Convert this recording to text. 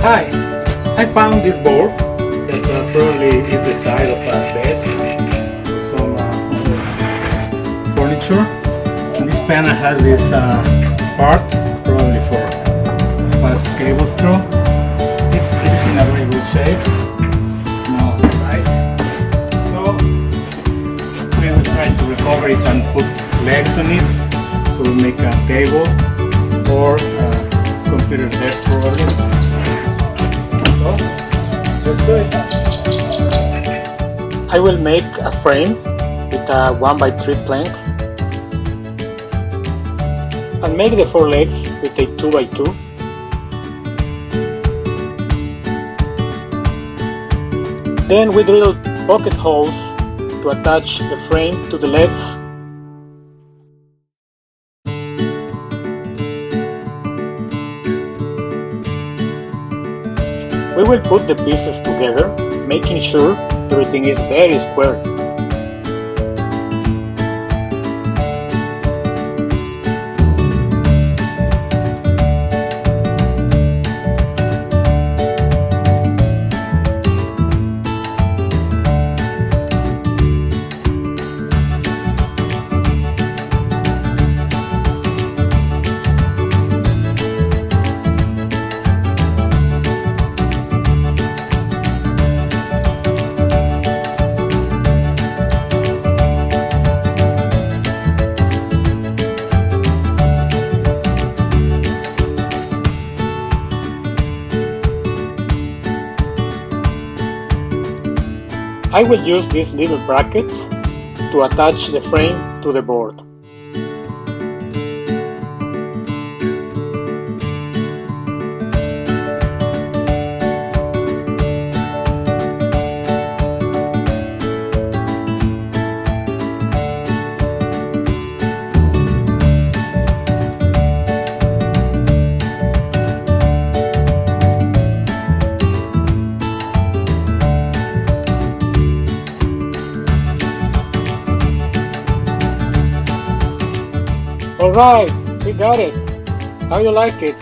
Hi, I found this board that probably is the side of a desk or some furniture. And this panel has this part, probably for pass cables through. It is in a very good shape. No cracks. So we will try to recover it and put legs on it. So we make a table or a computer desk probably. I will make a frame with a 1x3 plank and make the 4 legs with a 2x2. Then we drill pocket holes to attach the frame to the legs. We will put the pieces together, making sure everything is very square. I will use these little brackets to attach the frame to the board. Alright, we got it. How you like it?